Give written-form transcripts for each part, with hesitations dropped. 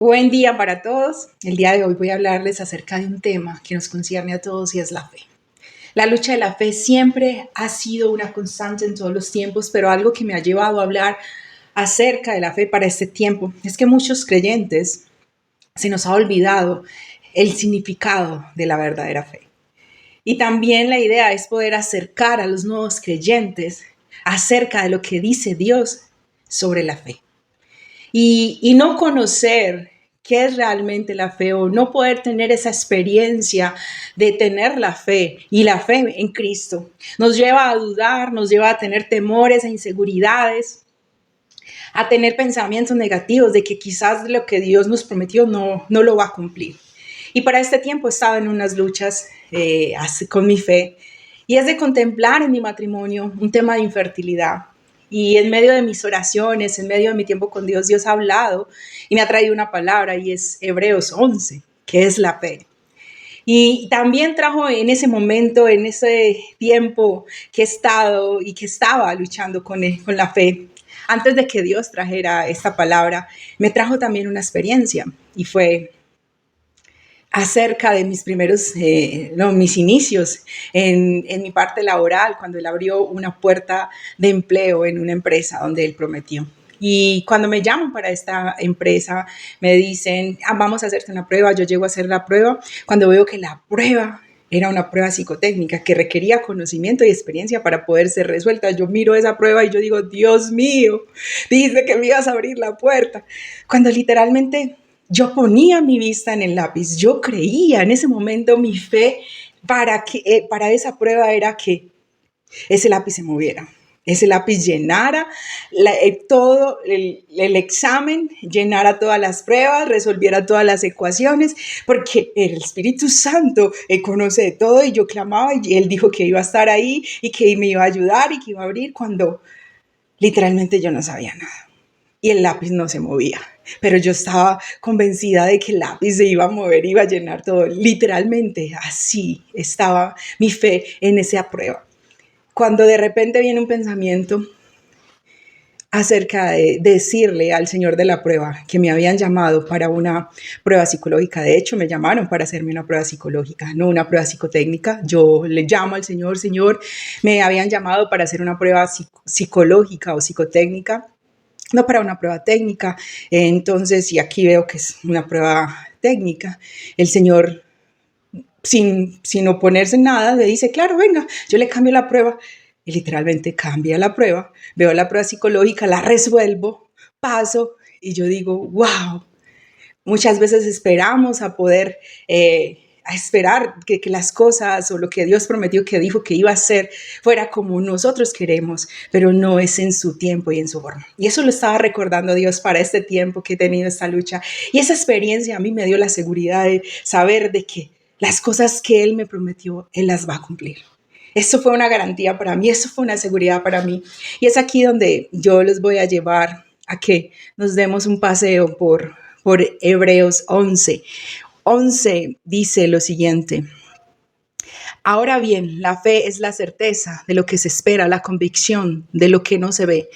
Buen día para todos. El día de hoy voy a hablarles acerca de un tema que nos concierne a todos y es la fe. La lucha de la fe siempre ha sido una constante en todos los tiempos, pero algo que me ha llevado a hablar acerca de la fe para este tiempo es que muchos creyentes se nos ha olvidado el significado de la verdadera fe. Y también la idea es poder acercar a los nuevos creyentes acerca de lo que dice Dios sobre la fe. Y no conocer qué es realmente la fe o no poder tener esa experiencia de tener la fe y la fe en Cristo nos lleva a dudar, nos lleva a tener temores e inseguridades, a tener pensamientos negativos de que quizás lo que Dios nos prometió no lo va a cumplir. Y para este tiempo he estado en unas luchas con mi fe y es de contemplar en mi matrimonio un tema de infertilidad. Y en medio de mis oraciones, en medio de mi tiempo con Dios, Dios ha hablado y me ha traído una palabra y es Hebreos 11, que es la fe. Y también trajo en ese momento, en ese tiempo que he estado y que estaba luchando con la fe, antes de que Dios trajera esta palabra, me trajo también una experiencia y fue acerca de mis primeros, mis inicios en mi parte laboral, cuando él abrió una puerta de empleo en una empresa donde él prometió. Y cuando me llaman para esta empresa, me dicen, vamos a hacerte una prueba. Yo llego a hacer la prueba. Cuando veo que la prueba era una prueba psicotécnica que requería conocimiento y experiencia para poder ser resuelta, yo miro esa prueba y yo digo, Dios mío, dice que me ibas a abrir la puerta. Cuando literalmente yo ponía mi vista en el lápiz, yo creía en ese momento, mi fe para esa prueba era que ese lápiz se moviera, ese lápiz llenara todo el examen, llenara todas las pruebas, resolviera todas las ecuaciones, porque el Espíritu Santo conoce de todo y yo clamaba y él dijo que iba a estar ahí y que me iba a ayudar y que iba a abrir cuando literalmente yo no sabía nada. Y el lápiz no se movía, pero yo estaba convencida de que el lápiz se iba a mover, iba a llenar todo. Literalmente así estaba mi fe en esa prueba. Cuando de repente viene un pensamiento acerca de decirle al Señor de la prueba que me habían llamado para una prueba psicológica. De hecho, me llamaron para hacerme una prueba psicológica, no una prueba psicotécnica. Yo le llamo al Señor, me habían llamado para hacer una prueba psicológica o psicotécnica, no para una prueba técnica. Entonces, y aquí veo que es una prueba técnica, el Señor, sin oponerse en nada, le dice, claro, venga, yo le cambio la prueba. Y literalmente cambia la prueba, veo la prueba psicológica, la resuelvo, paso, y yo digo, wow, muchas veces esperamos a poder a esperar que las cosas o lo que Dios prometió que dijo que iba a hacer fuera como nosotros queremos, pero no es en su tiempo y en su forma. Y eso lo estaba recordando Dios para este tiempo que he tenido esta lucha. Y esa experiencia a mí me dio la seguridad de saber de que las cosas que Él me prometió, Él las va a cumplir. Eso fue una garantía para mí, eso fue una seguridad para mí. Y es aquí donde yo los voy a llevar a que nos demos un paseo por Hebreos 11. 11 dice lo siguiente: ahora bien, la fe es la certeza de lo que se espera, la convicción de lo que no se ve,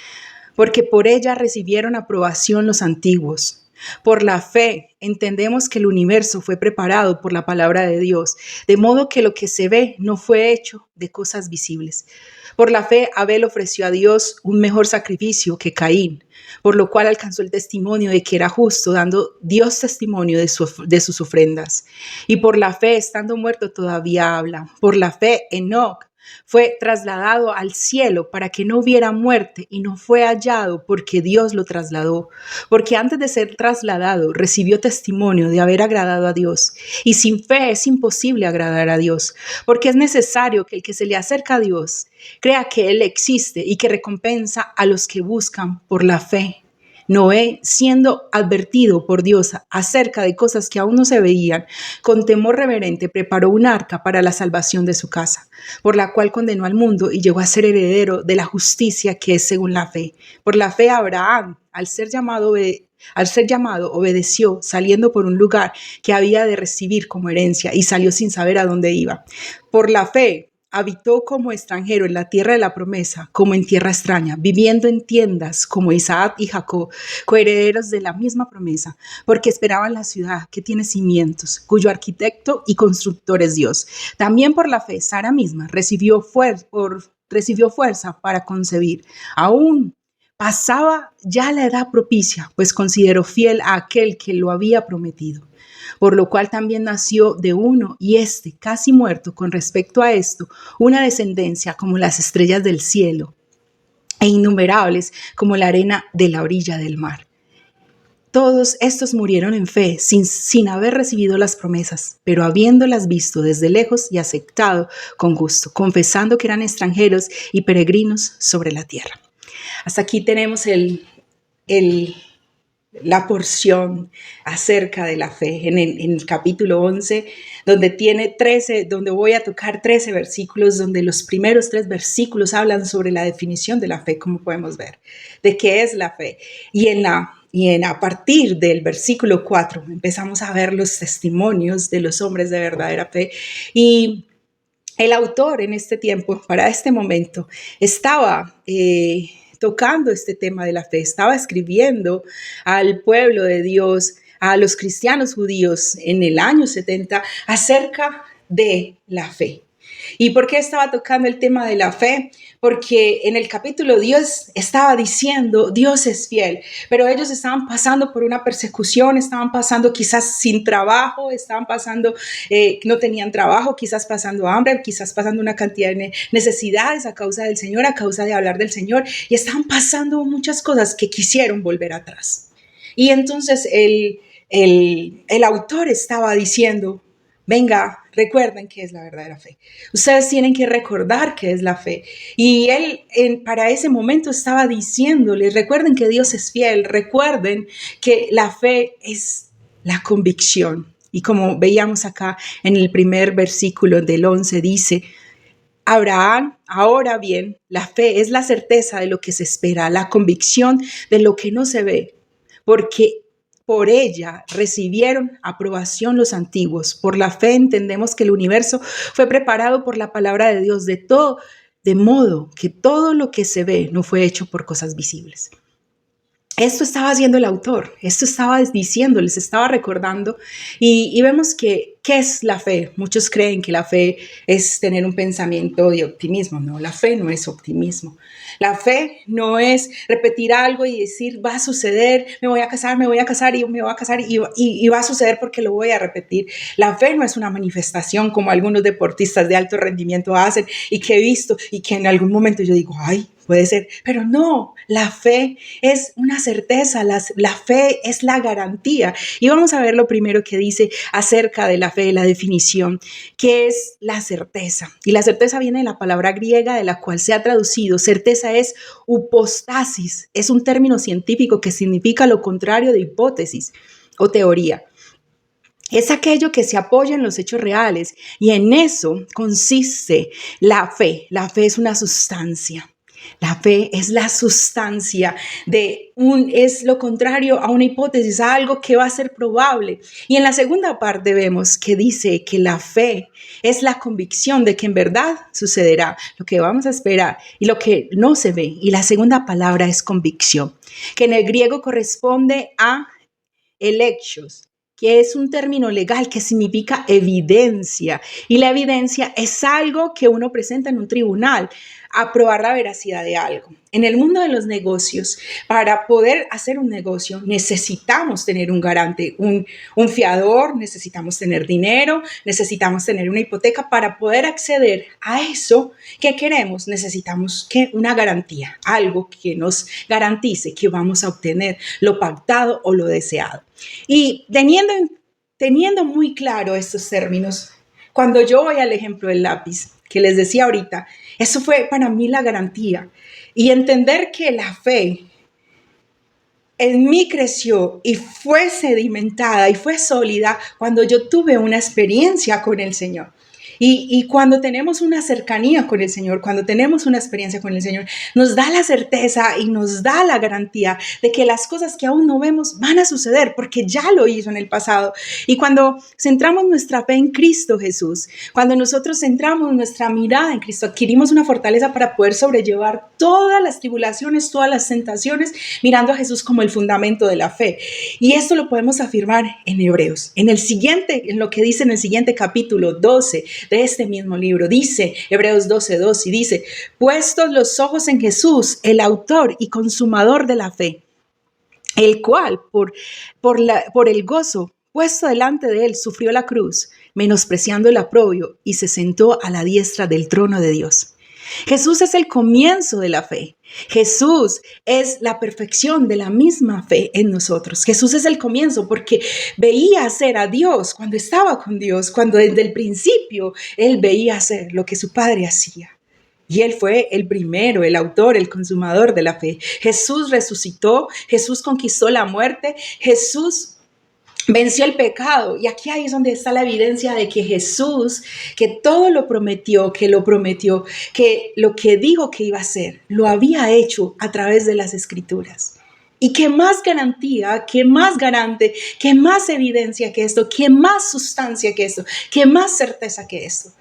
porque por ella recibieron aprobación los antiguos. Por la fe entendemos que el universo fue preparado por la palabra de Dios, de modo que lo que se ve no fue hecho de cosas visibles. Por la fe Abel ofreció a Dios un mejor sacrificio que Caín, por lo cual alcanzó el testimonio de que era justo, dando Dios testimonio de sus ofrendas. Y por la fe, estando muerto, todavía habla. Por la fe, Enoc fue trasladado al cielo para que no hubiera muerte y no fue hallado porque Dios lo trasladó. Porque antes de ser trasladado recibió testimonio de haber agradado a Dios. Y sin fe es imposible agradar a Dios, porque es necesario que el que se le acerca a Dios crea que Él existe y que recompensa a los que buscan por la fe. Noé, siendo advertido por Dios acerca de cosas que aún no se veían, con temor reverente preparó un arca para la salvación de su casa, por la cual condenó al mundo y llegó a ser heredero de la justicia que es según la fe. Por la fe Abraham, al ser llamado, obedeció, saliendo por un lugar que había de recibir como herencia, y salió sin saber a dónde iba. Por la fe habitó como extranjero en la tierra de la promesa, como en tierra extraña, viviendo en tiendas como Isaac y Jacob, coherederos de la misma promesa, porque esperaban la ciudad que tiene cimientos, cuyo arquitecto y constructor es Dios. También por la fe, Sara misma recibió fuerza para concebir. Aún pasaba ya la edad propicia, pues consideró fiel a aquel que lo había prometido. Por lo cual también nació de uno, y casi muerto con respecto a esto, una descendencia como las estrellas del cielo, e innumerables como la arena de la orilla del mar. Todos estos murieron en fe, sin haber recibido las promesas, pero habiéndolas visto desde lejos y aceptado con gusto, confesando que eran extranjeros y peregrinos sobre la tierra. Hasta aquí tenemos la porción acerca de la fe en el capítulo 11, donde voy a tocar 13 versículos, donde los primeros 3 versículos hablan sobre la definición de la fe, como podemos ver, de qué es la fe. A partir del versículo 4 empezamos a ver los testimonios de los hombres de verdadera fe. Y el autor en este tiempo, para este momento, estaba tocando este tema de la fe, estaba escribiendo al pueblo de Dios, a los cristianos judíos en el año 70 acerca de la fe. ¿Y por qué estaba tocando el tema de la fe? Porque en el capítulo Dios estaba diciendo, Dios es fiel, pero ellos estaban pasando por una persecución, estaban pasando quizás sin trabajo, estaban pasando, no tenían trabajo, quizás pasando hambre, quizás pasando una cantidad de necesidades a causa del Señor, a causa de hablar del Señor, y estaban pasando muchas cosas que quisieron volver atrás. Y entonces el autor estaba diciendo, venga, recuerden qué es la verdadera fe. Ustedes tienen que recordar qué es la fe. Y él para ese momento estaba diciéndoles, recuerden que Dios es fiel, recuerden que la fe es la convicción. Y como veíamos acá en el primer versículo del 11 dice, Abraham, ahora bien, la fe es la certeza de lo que se espera, la convicción de lo que no se ve, porque por ella recibieron aprobación los antiguos. Por la fe entendemos que el universo fue preparado por la palabra de Dios, de modo que todo lo que se ve no fue hecho por cosas visibles. Esto estaba haciendo el autor, esto estaba diciendo, les estaba recordando y vemos que ¿qué es la fe? Muchos creen que la fe es tener un pensamiento de optimismo. No, la fe no es optimismo. La fe no es repetir algo y decir va a suceder, me voy a casar y me voy a casar y va a suceder porque lo voy a repetir. La fe no es una manifestación como algunos deportistas de alto rendimiento hacen y que he visto y que en algún momento yo digo, ay, puede ser, pero no, la fe es una certeza, la fe es la garantía. Y vamos a ver lo primero que dice acerca de la fe, la definición, que es la certeza. Y la certeza viene de la palabra griega de la cual se ha traducido. Certeza es hypostasis, es un término científico que significa lo contrario de hipótesis o teoría. Es aquello que se apoya en los hechos reales y en eso consiste la fe. La fe es una sustancia. La fe es la sustancia es lo contrario a una hipótesis, a algo que va a ser probable. Y en la segunda parte vemos que dice que la fe es la convicción de que en verdad sucederá lo que vamos a esperar y lo que no se ve. Y la segunda palabra es convicción, que en el griego corresponde a electos, que es un término legal que significa evidencia. Y la evidencia es algo que uno presenta en un tribunal a probar la veracidad de algo. En el mundo de los negocios, para poder hacer un negocio, necesitamos tener un garante, un fiador, necesitamos tener dinero, necesitamos tener una hipoteca. Para poder acceder a eso que queremos, necesitamos una garantía, algo que nos garantice que vamos a obtener lo pactado o lo deseado. Y teniendo muy claro estos términos, cuando yo voy al ejemplo del lápiz, que les decía ahorita, eso fue para mí la garantía. Y entender que la fe en mí creció y fue sedimentada y fue sólida cuando yo tuve una experiencia con el Señor. Y cuando tenemos una cercanía con el Señor, cuando tenemos una experiencia con el Señor, nos da la certeza y nos da la garantía de que las cosas que aún no vemos van a suceder porque ya lo hizo en el pasado. Y cuando centramos nuestra fe en Cristo Jesús, cuando nosotros centramos nuestra mirada en Cristo, adquirimos una fortaleza para poder sobrellevar todas las tribulaciones, todas las tentaciones, mirando a Jesús como el fundamento de la fe. Y esto lo podemos afirmar en Hebreos. En lo que dice en el siguiente capítulo 12 de este mismo libro, dice Hebreos 12:2 y dice: puestos los ojos en Jesús, el autor y consumador de la fe, el cual por el gozo puesto delante de él sufrió la cruz, menospreciando el oprobio, y se sentó a la diestra del trono de Dios. Jesús es el comienzo de la fe. Jesús es la perfección de la misma fe en nosotros. Jesús es el comienzo porque veía hacer a Dios cuando estaba con Dios, cuando desde el principio Él veía hacer lo que su Padre hacía. Y Él fue el primero, el autor, el consumador de la fe. Jesús resucitó, Jesús conquistó la muerte, Jesús venció el pecado. Y aquí ahí es donde está la evidencia de que Jesús, que todo lo prometió, que lo que dijo que iba a hacer, lo había hecho a través de las Escrituras. Y qué más garantía, qué más garante, qué más evidencia que esto, qué más sustancia que esto, qué más certeza que esto.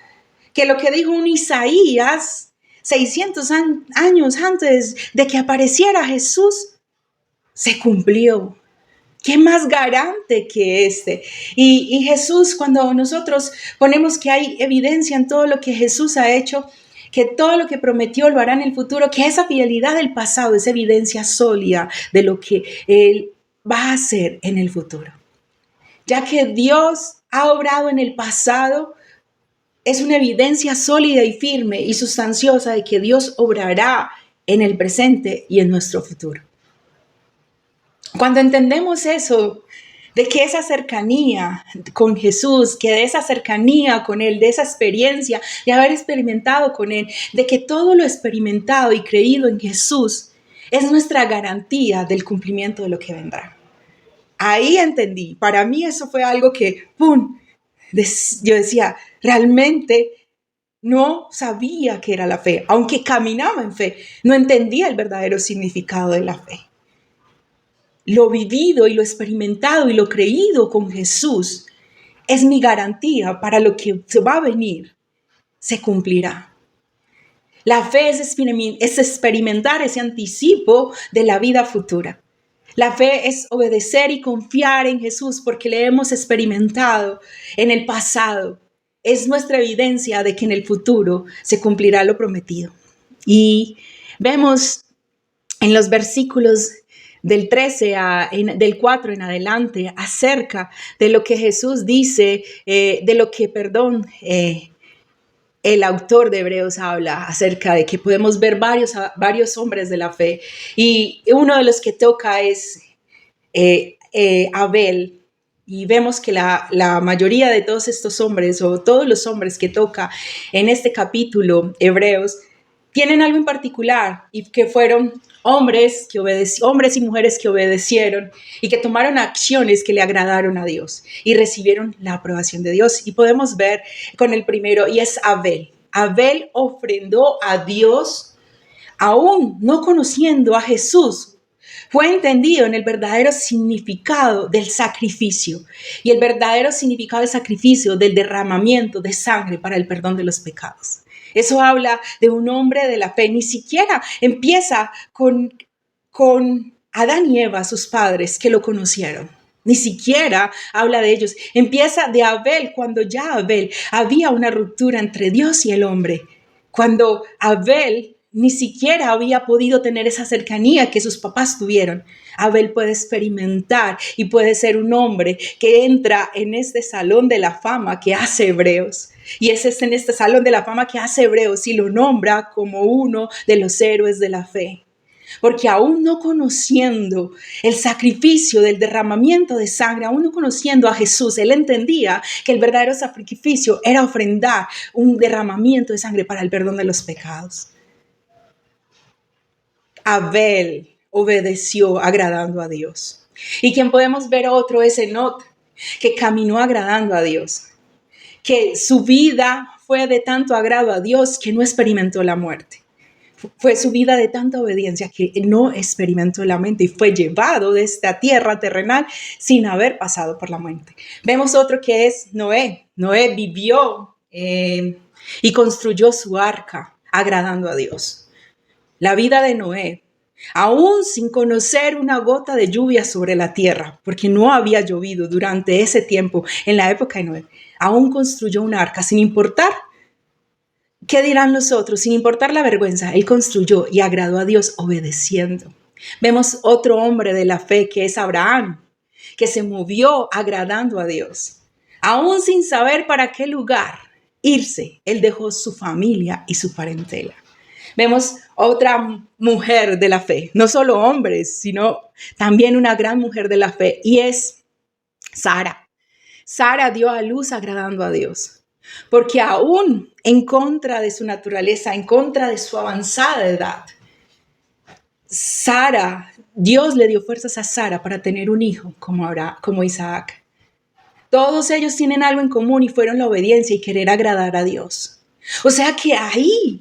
Que lo que dijo un Isaías 600 años antes de que apareciera Jesús, se cumplió. ¿Qué más garante que este? Y Jesús, cuando nosotros ponemos que hay evidencia en todo lo que Jesús ha hecho, que todo lo que prometió lo hará en el futuro, que esa fidelidad del pasado es evidencia sólida de lo que Él va a hacer en el futuro. Ya que Dios ha obrado en el pasado, es una evidencia sólida y firme y sustanciosa de que Dios obrará en el presente y en nuestro futuro. Cuando entendemos eso, de que esa cercanía con Jesús, que de esa cercanía con Él, de esa experiencia, de haber experimentado con Él, de que todo lo experimentado y creído en Jesús es nuestra garantía del cumplimiento de lo que vendrá. Ahí entendí, para mí eso fue algo que, ¡pum!, yo decía, realmente no sabía qué era la fe, aunque caminaba en fe, no entendía el verdadero significado de la fe. Lo vivido y lo experimentado y lo creído con Jesús es mi garantía para lo que se va a venir, se cumplirá. La fe es experimentar ese anticipo de la vida futura. La fe es obedecer y confiar en Jesús porque le hemos experimentado en el pasado. Es nuestra evidencia de que en el futuro se cumplirá lo prometido. Y vemos en los versículos del 4 en adelante acerca de lo que Jesús dice, el autor de Hebreos habla acerca de que podemos ver varios hombres de la fe, y uno de los que toca es Abel, y vemos que la mayoría de todos estos hombres, o todos los hombres que toca en este capítulo Hebreos, tienen algo en particular, y que fueron hombres y mujeres que obedecieron y que tomaron acciones que le agradaron a Dios y recibieron la aprobación de Dios. Y podemos ver con el primero, y es Abel. Abel ofrendó a Dios aún no conociendo a Jesús. Fue entendido en el verdadero significado del sacrificio y el verdadero significado del sacrificio del derramamiento de sangre para el perdón de los pecados. Eso habla de un hombre de la fe. Ni siquiera empieza con Adán y Eva, sus padres, que lo conocieron. Ni siquiera habla de ellos. Empieza de Abel, cuando ya Abel había una ruptura entre Dios y el hombre. Cuando Abel ni siquiera había podido tener esa cercanía que sus papás tuvieron. Abel puede experimentar y puede ser un hombre que entra en este salón de la fama que hace Hebreos. Y es en este salón de la fama que hace Hebreos y lo nombra como uno de los héroes de la fe. Porque aún no conociendo el sacrificio del derramamiento de sangre, aún no conociendo a Jesús, él entendía que el verdadero sacrificio era ofrendar un derramamiento de sangre para el perdón de los pecados. Abel obedeció agradando a Dios. Y quien podemos ver otro es Enoc, que caminó agradando a Dios. que su vida fue de tanto agrado a Dios que no experimentó la muerte. Fue su vida de tanta obediencia que no experimentó la muerte y fue llevado de esta tierra terrenal sin haber pasado por la muerte. Vemos otro que es Noé. Noé vivió y construyó su arca agradando a Dios. La vida de Noé, aún sin conocer una gota de lluvia sobre la tierra, porque no había llovido durante ese tiempo en la época de Noé, aún construyó un arca sin importar qué dirán los otros, sin importar la vergüenza. Él construyó y agradó a Dios obedeciendo. Vemos otro hombre de la fe que es Abraham, que se movió agradando a Dios. Aún sin saber para qué lugar irse, él dejó su familia y su parentela. Vemos otra mujer de la fe, no solo hombres, sino también una gran mujer de la fe, y es Sara. Sara dio a luz agradando a Dios, porque aún en contra de su naturaleza, en contra de su avanzada edad, Dios le dio fuerzas a Sara para tener un hijo como Isaac. Todos ellos tienen algo en común y fueron la obediencia y querer agradar a Dios. O sea que ahí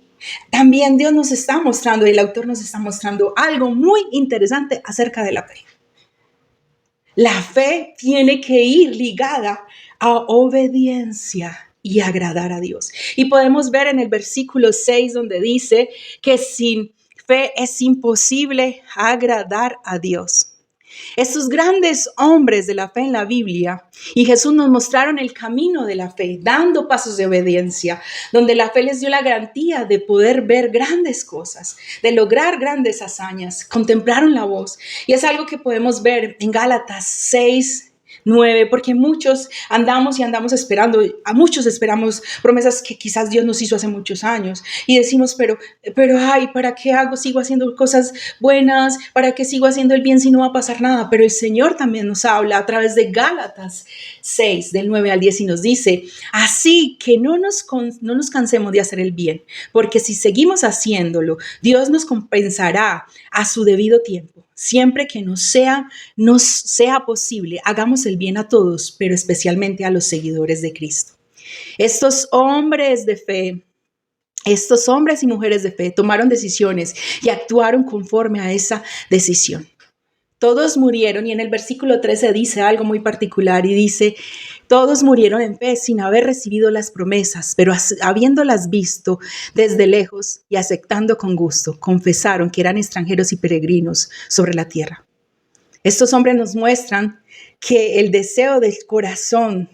también Dios nos está mostrando, y el autor nos está mostrando algo muy interesante acerca de la fe. La fe tiene que ir ligada a obediencia y agradar a Dios. Y podemos ver en el versículo 6 donde dice que sin fe es imposible agradar a Dios. Estos grandes hombres de la fe en la Biblia y Jesús nos mostraron el camino de la fe, dando pasos de obediencia, donde la fe les dio la garantía de poder ver grandes cosas, de lograr grandes hazañas, contemplaron la voz. Y es algo que podemos ver en Gálatas 6, 9, porque muchos andamos esperando, a muchos esperamos promesas que quizás Dios nos hizo hace muchos años y decimos, pero ay, ¿para qué sigo haciendo cosas buenas? ¿Para qué sigo haciendo el bien si no va a pasar nada? Pero el Señor también nos habla a través de Gálatas 6, del 9 al 10 y nos dice, así que no nos cansemos de hacer el bien, porque si seguimos haciéndolo, Dios nos compensará a su debido tiempo. Siempre que nos sea posible, hagamos el bien a todos, pero especialmente a los seguidores de Cristo. Estos hombres de fe, estos hombres y mujeres de fe tomaron decisiones y actuaron conforme a esa decisión. Todos murieron, y en el versículo 13 dice algo muy particular y dice, todos murieron en fe sin haber recibido las promesas, pero habiéndolas visto desde lejos y aceptando con gusto, confesaron que eran extranjeros y peregrinos sobre la tierra. Estos hombres nos muestran que el deseo del corazón,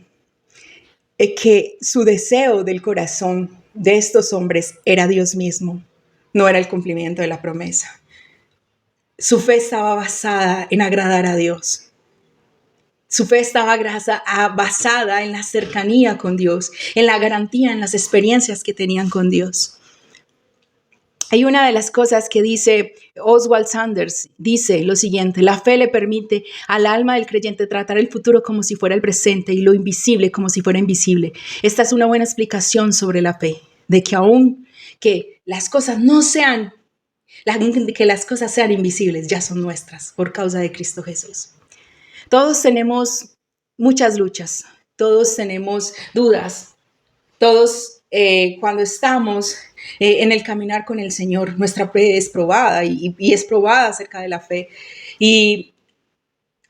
que su deseo del corazón de estos hombres era Dios mismo, no era el cumplimiento de la promesa. Su fe estaba basada en agradar a Dios. Su fe estaba basada en la cercanía con Dios, en la garantía, en las experiencias que tenían con Dios. Hay una de las cosas que dice Oswald Sanders, dice lo siguiente: la fe le permite al alma del creyente tratar el futuro como si fuera el presente y lo invisible como si fuera invisible. Esta es una buena explicación sobre la fe, de que aun que las cosas no sean que las cosas sean invisibles, ya son nuestras por causa de Cristo Jesús. Todos tenemos muchas luchas, todos tenemos dudas, todos cuando estamos en el caminar con el Señor, nuestra fe es probada y es probada acerca de la fe. Y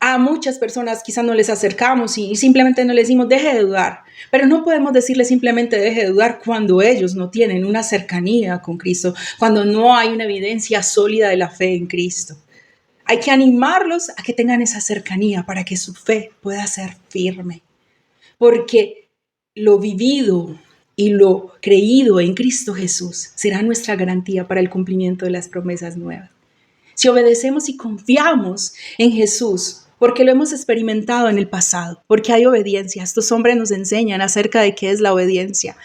a muchas personas quizás no les acercamos y simplemente no les decimos, deje de dudar. Pero no podemos decirles simplemente deje de dudar cuando ellos no tienen una cercanía con Cristo, cuando no hay una evidencia sólida de la fe en Cristo. Hay que animarlos a que tengan esa cercanía para que su fe pueda ser firme. Porque lo vivido y lo creído en Cristo Jesús será nuestra garantía para el cumplimiento de las promesas nuevas. Si obedecemos y confiamos en Jesús, porque lo hemos experimentado en el pasado, porque hay obediencia. Estos hombres nos enseñan acerca de qué es la obediencia.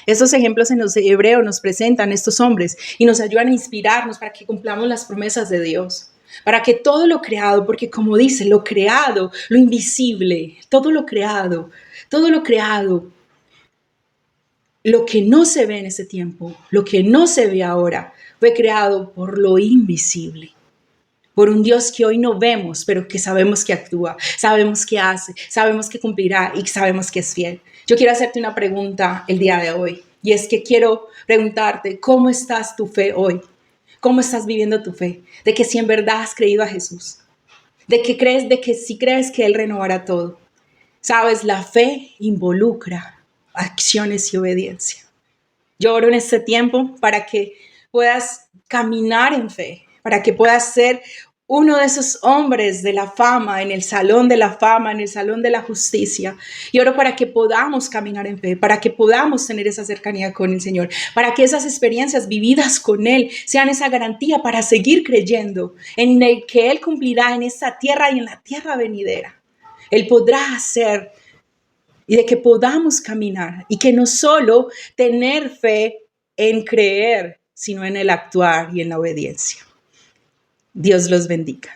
Estos ejemplos en los hebreos nos presentan estos hombres y nos ayudan a inspirarnos para que cumplamos las promesas de Dios. Para que todo lo creado, porque como dice, lo creado, lo invisible, todo lo creado, lo que no se ve en ese tiempo, lo que no se ve ahora, fue creado por lo invisible. por un Dios que hoy no vemos, pero que sabemos que actúa, sabemos que hace, sabemos que cumplirá y sabemos que es fiel. Yo quiero hacerte una pregunta el día de hoy, y es que quiero preguntarte, ¿cómo estás tu fe hoy? ¿Cómo estás viviendo tu fe? De que si en verdad has creído a Jesús, de que si crees que Él renovará todo. Sabes, la fe involucra acciones y obediencia. Yo oro en este tiempo para que puedas caminar en fe, para que puedas ser uno de esos hombres de la fama, en el salón de la fama, en el salón de la justicia. Y oro para que podamos caminar en fe, para que podamos tener esa cercanía con el Señor, para que esas experiencias vividas con Él sean esa garantía para seguir creyendo en el que Él cumplirá en esta tierra y en la tierra venidera. Él podrá hacer y de que podamos caminar y que no solo tener fe en creer, sino en el actuar y en la obediencia. Dios los bendiga.